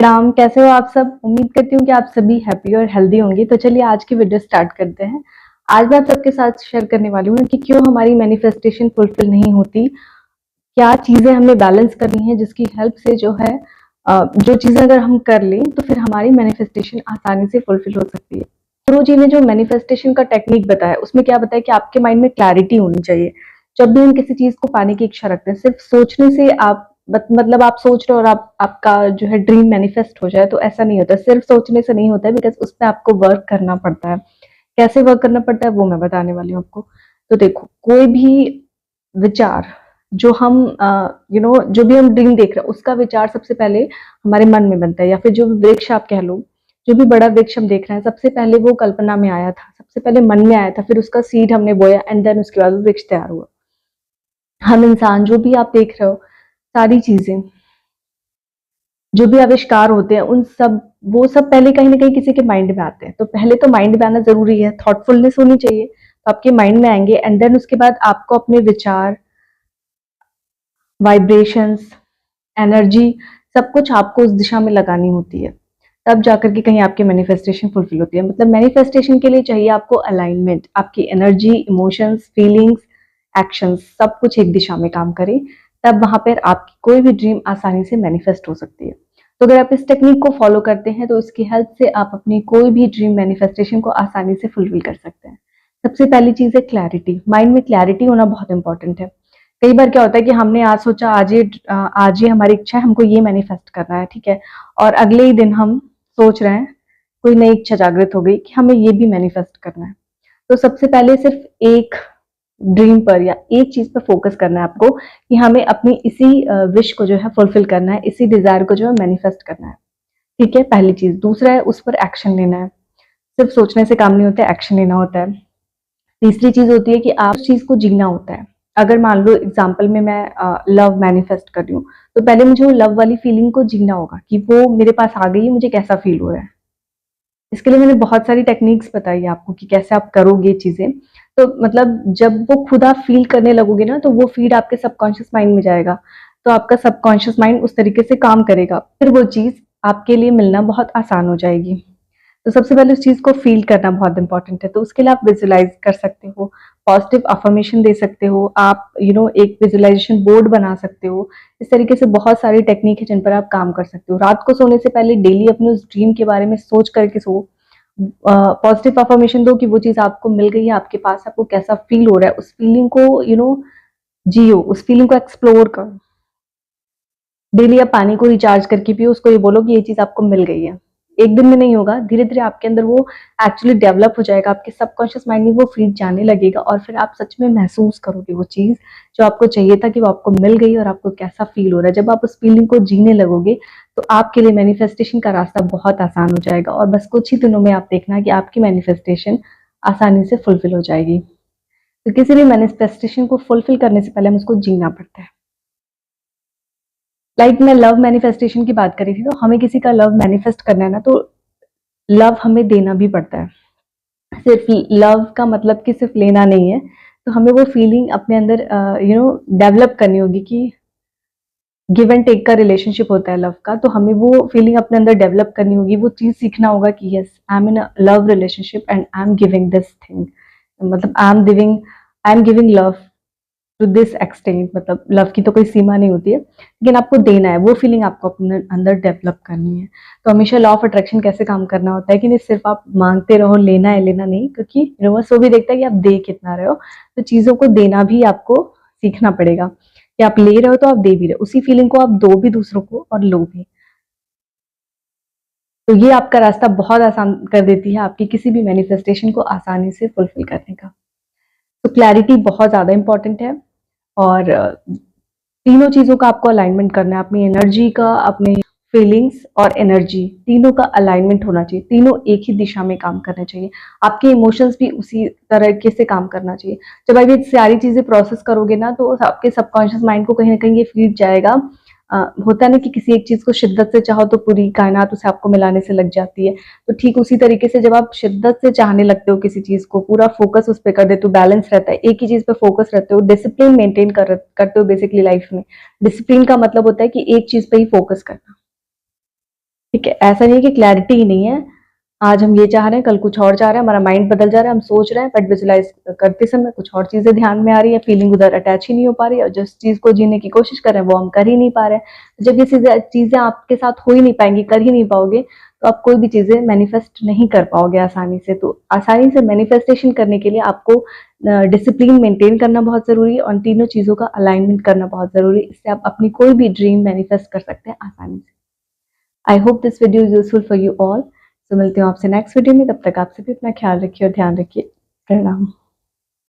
प्रणाम, कैसे हो आप सब? उम्मीद करती हूँ कि आप सभी हैप्पी और हेल्दी होंगे। तो चलिए आज की वीडियो स्टार्ट करते हैं। आज मैं आप सबके साथ शेयर करने वाली हूँ कि क्यों हमारी मैनिफेस्टेशन फुलफिल नहीं होती, क्या चीजें हमें बैलेंस करनी है जिसकी हेल्प से जो है जो चीजें अगर हम कर लें तो फिर हमारी मैनिफेस्टेशन आसानी से फुलफिल हो सकती है। गुरु जी ने जो मैनिफेस्टेशन का टेक्निक बताया उसमें क्या बताया कि आपके माइंड में क्लैरिटी होनी चाहिए। जब भी हम किसी चीज को पाने की इच्छा रखते हैं, सिर्फ सोचने से आप मतलब आप सोच रहे हो और आपका जो है ड्रीम मैनिफेस्ट हो जाए, तो ऐसा नहीं होता। सिर्फ सोचने से नहीं होता है, बिकॉज उस पर आपको वर्क करना पड़ता है। कैसे वर्क करना पड़ता है वो मैं बताने वाली हूँ आपको। तो देखो, कोई भी विचार जो हम जो भी हम ड्रीम देख रहे हैं उसका विचार सबसे पहले हमारे मन में बनता है, या फिर जो भी वृक्ष आप कह लो, जो भी बड़ा वृक्ष हम देख रहे हैं, सबसे पहले वो कल्पना में आया था, सबसे पहले मन में आया था, फिर उसका सीड हमने बोया एंड देन उसके बाद वो वृक्ष तैयार हुआ। हम इंसान जो भी आप देख रहे हो, सारी चीजें, जो भी आविष्कार होते हैं, उन सब वो सब पहले कहीं ना कहीं किसी के माइंड में आते हैं। तो पहले तो माइंड में आना जरूरी है, थॉटफुलनेस होनी चाहिए, तो आपके माइंड में आएंगे एंड देन उसके बाद आपको अपने विचार, वाइब्रेशंस, एनर्जी, सब कुछ आपको उस दिशा में लगानी होती है। तब जाकर के कहीं आपकी मैनिफेस्टेशन फुलफिल होती है। मतलब मैनिफेस्टेशन के लिए चाहिए आपको अलाइनमेंट, आपकी एनर्जी, इमोशंस, फीलिंग्स, एक्शंस सब कुछ एक दिशा में काम करे, तब वहां पर आपकी कोई भी ड्रीम आसानी से मैनिफेस्ट हो सकती है। तो अगर आप इस टेक्निक को फॉलो करते हैं तो इसकी हेल्प से आप अपनी कोई भी ड्रीम मैनिफेस्टेशन को आसानी से फुलफिल कर सकते हैं। सबसे पहली चीज है क्लैरिटी। माइंड में क्लैरिटी होना बहुत इंपॉर्टेंट है। कई बार क्या होता है कि हमने आज सोचा, आज ये हमारी इच्छा है, हमको ये मैनिफेस्ट करना है, ठीक है, और अगले ही दिन हम सोच रहे हैं, कोई नई इच्छा जागृत हो गई कि हमें ये भी मैनिफेस्ट करना है। तो सबसे पहले सिर्फ एक ड्रीम पर या एक चीज पर फोकस करना है आपको, कि हमें अपनी इसी विश को जो है फुलफिल करना है, इसी डिजायर को जो है मैनिफेस्ट करना है। ठीक है, पहली चीज। दूसरा है उस पर एक्शन लेना है। सिर्फ सोचने से काम नहीं होता है, एक्शन लेना होता है। तीसरी चीज होती है कि आप उस चीज को जीना होता है। अगर मान लो एग्जाम्पल में मैं लव मैनिफेस्ट कर रही हूँ, तो पहले मुझे वो लव वाली फीलिंग को जीना होगा कि वो मेरे पास आ गई है, मुझे कैसा फील हो रहा है। इसके लिए मैंने बहुत सारी टेक्निक्स बताई है आपको कि कैसे आप करोगे चीजें। तो मतलब जब वो खुद आप फील करने लगोगे ना, तो वो फीड आपके सबकॉन्शियस माइंड में जाएगा, तो आपका सबकॉन्शियस माइंड उस तरीके से काम करेगा, फिर वो चीज आपके लिए मिलना बहुत आसान हो जाएगी। तो सबसे पहले उस चीज को फील करना बहुत इंपॉर्टेंट है। तो उसके लिए आप विजुलाइज कर सकते हो, पॉजिटिव अफर्मेशन दे सकते हो, आप एक विजुलाइजेशन बोर्ड बना सकते हो। इस तरीके से बहुत सारी टेक्निक है जिन पर आप काम कर सकते हो। रात को सोने से पहले डेली अपने उस ड्रीम के बारे में सोच करके सो। पॉजिटिव अफर्मेशन दो कि वो चीज आपको मिल गई है, आपके पास, आपको कैसा फील हो रहा है, उस फीलिंग को जियो, उस फीलिंग को एक्सप्लोर करो। डेली आप पानी को रिचार्ज करके पियो, उसको ये बोलो कि ये चीज आपको मिल गई है। एक दिन में नहीं होगा, धीरे धीरे आपके अंदर वो एक्चुअली डेवलप हो जाएगा, आपके सबकॉन्शियस माइंड में वो फीड जाने लगेगा, और फिर आप सच में महसूस करोगे वो चीज जो आपको चाहिए था कि वो आपको मिल गई, और आपको कैसा फील हो रहा है। जब आप उस फीलिंग को जीने लगोगे तो आपके लिए मैनिफेस्टेशन का रास्ता बहुत आसान हो जाएगा, और बस कुछ ही दिनों में आप देखना कि आपकी मैनिफेस्टेशन आसानी से फुलफिल हो जाएगी। तो किसी भी मैनिफेस्टेशन को फुलफिल करने से पहले हम उसको जीना पड़ता है। मैं लव मैनिफेस्टेशन की बात करी थी, तो हमें किसी का लव मैनिफेस्ट करना है ना, तो लव हमें देना भी पड़ता है। सिर्फ लव का मतलब कि सिर्फ लेना नहीं है, तो हमें वो फीलिंग अपने अंदर डेवलप करनी होगी कि गिव एंड टेक का रिलेशनशिप होता है लव का। तो हमें वो फीलिंग अपने अंदर डेवलप करनी होगी, वो चीज सीखना होगा कि yes, I am in a love relationship and I am giving this thing. मतलब I am giving love to this extent. मतलब लव की तो कोई सीमा नहीं होती है, लेकिन आपको देना है, वो फीलिंग आपको अपने अंदर डेवलप करनी है। तो हमेशा लॉ ऑफ अट्रैक्शन कैसे काम करना होता है कि नहीं सिर्फ आप मांगते रहो, लेना है लेना नहीं, क्योंकि यूनिवर्स वो भी देखता है कि आप दे कितना रहे हो। तो चीजों को देना भी आपको सीखना पड़ेगा, कि आप ले रहे हो तो आप दे भी रहे हो, उसी फीलिंग को आप दो भी दूसरों को और लो भी। तो ये आपका रास्ता बहुत आसान कर देती है आपकी किसी भी मैनिफेस्टेशन को आसानी से फुलफिल करने का। तो क्लैरिटी बहुत ज्यादा इंपॉर्टेंट है, और तीनों चीजों का आपको अलाइनमेंट करना है, अपनी एनर्जी का, अपने फीलिंग्स और एनर्जी, तीनों का अलाइनमेंट होना चाहिए, तीनों एक ही दिशा में काम करना चाहिए। आपके इमोशंस भी उसी तरीके से काम करना चाहिए। जब आप ये सारी चीजें प्रोसेस करोगे ना, तो आपके सबकॉन्शियस माइंड को कहीं ना कहीं ये फीड जाएगा। होता है ना कि किसी एक चीज को शिद्दत से चाहो तो पूरी कायनात उसे आपको मिलाने से लग जाती है। तो ठीक उसी तरीके से जब आप शिद्दत से चाहने लगते हो किसी चीज को, पूरा फोकस उस पर कर देते हो, बैलेंस रहता है, एक ही चीज पे फोकस रहते हो, डिसिप्लिन मेंटेन करते हो बेसिकली लाइफ में। डिसिप्लिन का मतलब होता है कि एक चीज पे ही फोकस करना। ठीक है, ऐसा नहीं है कि क्लैरिटी ही नहीं है। आज हम ये चाह रहे हैं, कल कुछ और चाह रहे हैं, हमारा माइंड बदल जा रहा है, हम सोच रहे हैं, बट विजुलाइज करते समय कुछ और चीजें ध्यान में आ रही है, फीलिंग उधर अटैच ही नहीं हो पा रही है, और जिस चीज को जीने की कोशिश कर रहे हैं वो हम कर ही नहीं पा रहे हैं। तो जब ये चीजें आपके साथ हो ही नहीं पाएंगी, कर ही नहीं पाओगे, तो आप कोई भी चीजें मैनिफेस्ट नहीं कर पाओगे आसानी से। तो आसानी से मैनिफेस्टेशन करने के लिए आपको डिसिप्लिन मेंटेन करना बहुत जरूरी है, और तीनों चीजों का अलाइनमेंट करना बहुत जरूरी है। इससे आप अपनी कोई भी ड्रीम मैनिफेस्ट कर सकते हैं आसानी से। I hope this video is useful for you all. तो मिलती हूँ आपसे नेक्स्ट वीडियो में, तब तक आप सभी अपना ख्याल रखिए और ध्यान रखिए। प्रणाम।